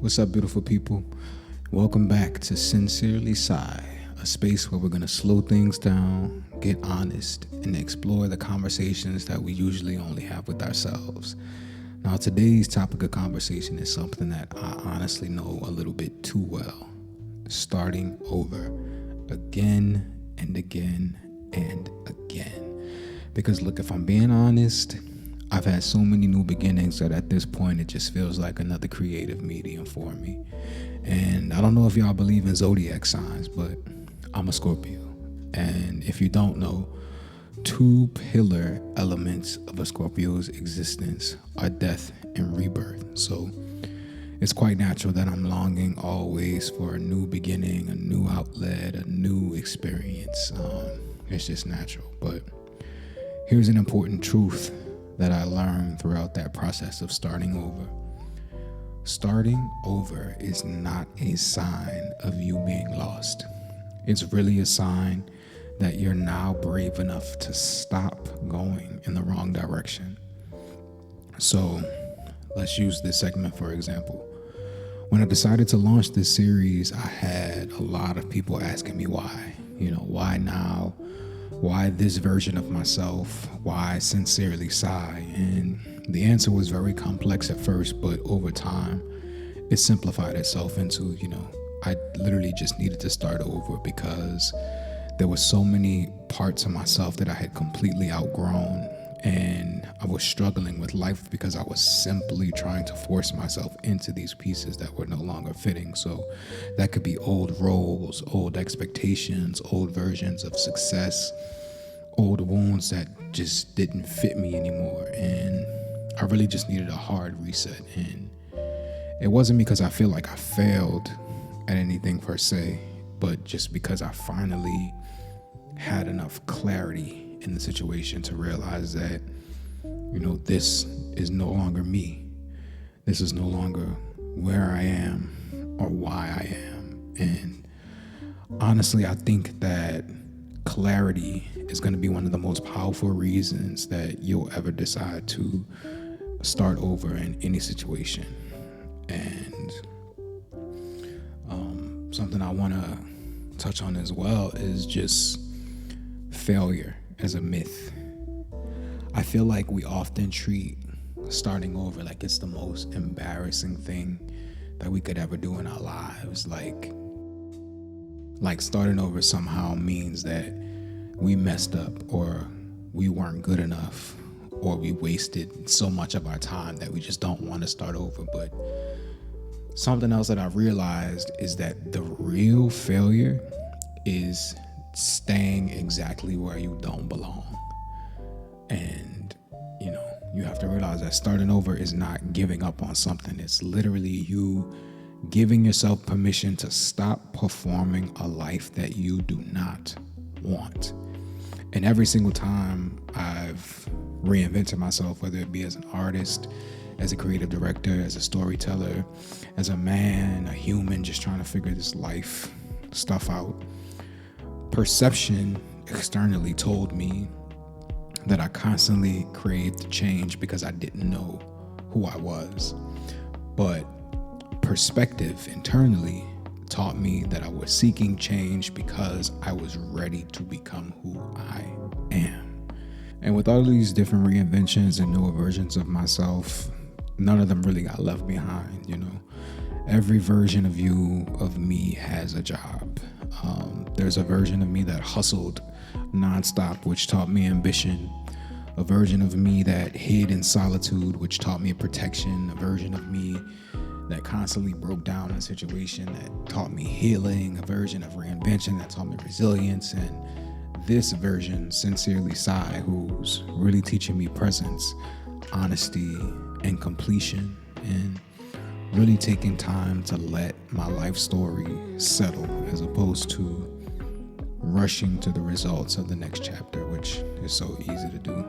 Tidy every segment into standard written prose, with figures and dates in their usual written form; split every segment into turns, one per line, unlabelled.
What's up, beautiful people? Welcome back to Sincerely Sigh, a space where we're going to slow things down, get honest, and explore the conversations that we usually only have with ourselves. Now, today's topic of conversation is something that I honestly know a little bit too well: starting over again and again and again. Because, look, if I'm being honest, I've had so many new beginnings that at this point it just feels like another creative medium for me. And I don't know if y'all believe in zodiac signs, but I'm a Scorpio. And if you don't know, two pillar elements of a Scorpio's existence are death and rebirth. So it's quite natural that I'm longing always for a new beginning, a new outlet, a new experience. It's just natural. But here's an important truth that I learned throughout that process of starting over. Starting over is not a sign of you being lost. It's really a sign that you're now brave enough to stop going in the wrong direction. So let's use this segment for example. When I decided to launch this series, I had a lot of people asking me why. Why now? Why this version of myself? Why Sincerely Sigh? And the answer was very complex at first, but over time, it simplified itself into, I literally just needed to start over because there were so many parts of myself that I had completely outgrown, and I was struggling with life because I was simply trying to force myself into these pieces that were no longer fitting. So that could be old roles, old expectations, old versions of success, old wounds that just didn't fit me anymore. And I really just needed a hard reset. And it wasn't because I feel like I failed at anything per se, but just because I finally had enough clarity in the situation to realize that, this is no longer me. This is no longer where I am or why I am. And honestly, I think that clarity is going to be one of the most powerful reasons that you'll ever decide to start over in any situation. And something I want to touch on as well is just failure as a myth. I feel like we often treat starting over like it's the most embarrassing thing that we could ever do in our lives. Like starting over somehow means that we messed up, or we weren't good enough, or we wasted so much of our time that we just don't want to start over. But something else that I've realized is that the real failure is staying exactly where you don't belong. And you have to realize that starting over is not giving up on something. It's literally you giving yourself permission to stop performing a life that you do not want. And every single time I've reinvented myself, whether it be as an artist, as a creative director, as a storyteller, as a man, a human just trying to figure this life stuff out, perception externally told me that I constantly craved change because I didn't know who I was. But perspective internally taught me that I was seeking change because I was ready to become who I am. And with all these different reinventions and newer versions of myself, none of them really got left behind. Every version of me has a job. There's a version of me that hustled nonstop, which taught me ambition. A version of me that hid in solitude, which taught me protection. A version of me that constantly broke down in a situation that taught me healing. A version of reinvention that taught me resilience. And this version, Sincerely Sigh, who's really teaching me presence, honesty, and completion, and really taking time to let my life story settle as opposed to rushing to the results of the next chapter, which is so easy to do.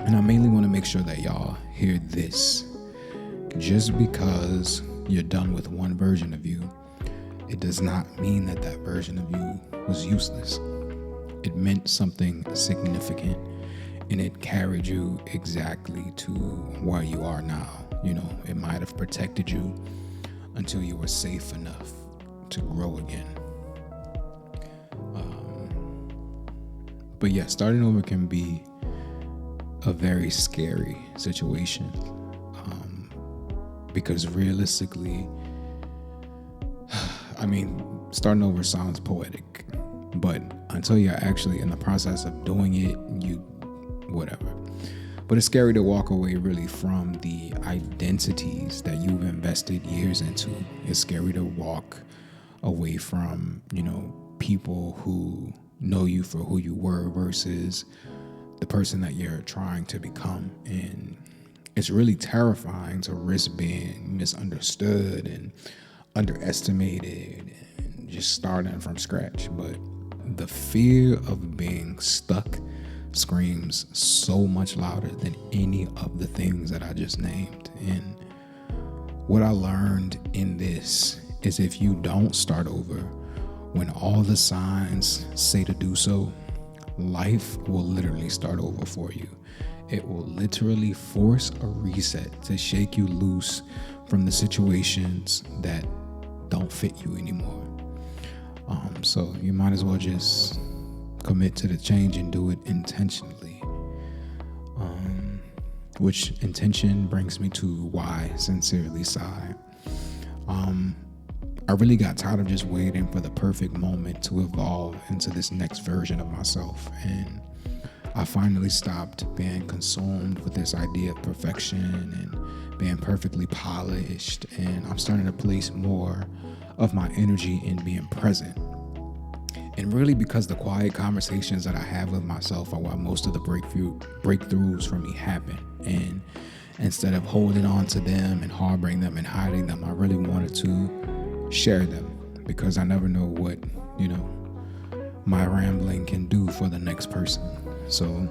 And I mainly want to make sure that y'all hear this. Just because you're done with one version of you, it does not mean that that version of you was useless. It meant something significant, and it carried you exactly to where you are now. It might have protected you until you were safe enough to grow again. But yeah, starting over can be a very scary situation, because realistically, starting over sounds poetic, but until you're actually in the process of doing it, whatever. But it's scary to walk away really from the identities that you've invested years into. It's scary to walk away from, people who know you for who you were versus the person that you're trying to become. And it's really terrifying to risk being misunderstood and underestimated and just starting from scratch. But the fear of being stuck screams so much louder than any of the things that I just named. And what I learned in this is if you don't start over when all the signs say to do so, life will literally start over for you. It will literally force a reset to shake you loose from the situations that don't fit you anymore. So you might as well just commit to the change and do it intentionally. Which intention brings me to why Sincerely Sigh. I really got tired of just waiting for the perfect moment to evolve into this next version of myself, and I finally stopped being consumed with this idea of perfection and being perfectly polished, and I'm starting to place more of my energy in being present. And really because the quiet conversations that I have with myself are why most of the breakthroughs for me happen. And instead of holding on to them and harboring them and hiding them, I really wanted to share them, because I never know what, my rambling can do for the next person. So,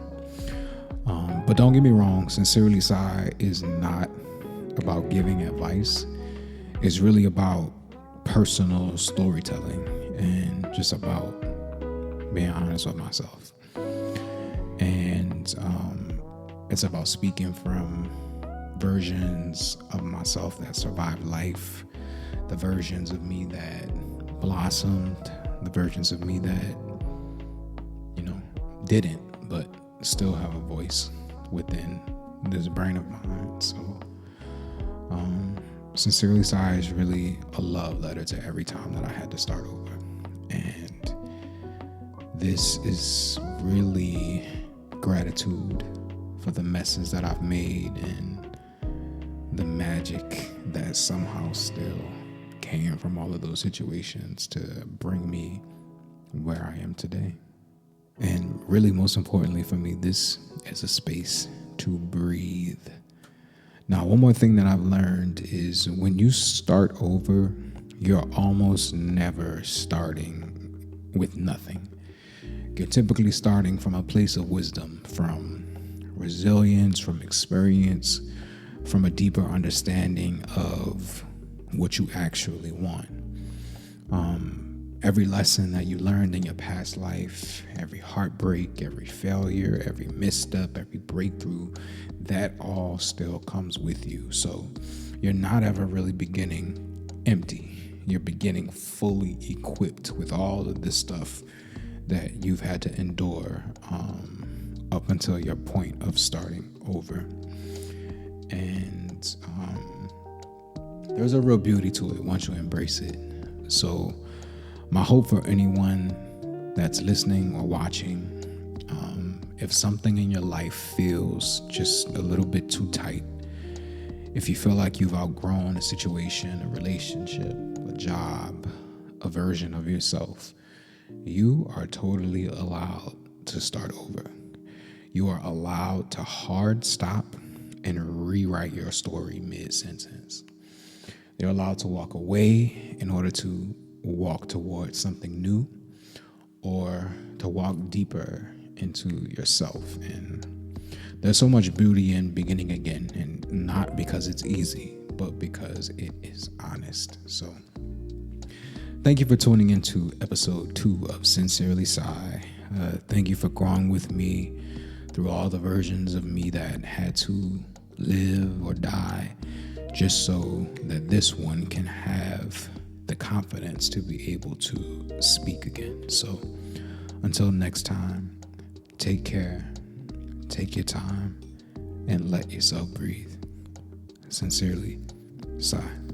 but don't get me wrong, Sincerely Sigh is not about giving advice. It's really about personal storytelling and just about being honest with myself. And it's about speaking from versions of myself that survived life, the versions of me that blossomed, the versions of me that, didn't, but still have a voice within this brain of mine. So Sincerely Sigh is really a love letter to every time that I had to start over. And this is really gratitude for the messes that I've made and the magic that somehow still came from all of those situations to bring me where I am today. And really, most importantly for me, this is a space to breathe. Now, one more thing that I've learned is when you start over, you're almost never starting with nothing. You're typically starting from a place of wisdom, from resilience, from experience, from a deeper understanding of what you actually want. Every lesson that you learned in your past life, every heartbreak, every failure, every misstep, every breakthrough, that all still comes with you. So you're not ever really beginning empty. You're beginning fully equipped with all of this stuff that you've had to endure up until your point of starting over. And there's a real beauty to it once you embrace it. So my hope for anyone that's listening or watching, if something in your life feels just a little bit too tight, if you feel like you've outgrown a situation, a relationship, a job, a version of yourself, you are totally allowed to start over. You are allowed to hard stop and rewrite your story mid-sentence. You're allowed to walk away in order to walk towards something new, or to walk deeper into yourself. And there's so much beauty in beginning again, and not because it's easy, but because it is honest. So thank you for tuning into episode 2 of Sincerely Sigh. Thank you for growing with me through all the versions of me that had to live or die just so that this one can have the confidence to be able to speak again. So until next time, take care, take your time, and let yourself breathe. Sincerely, Sigh.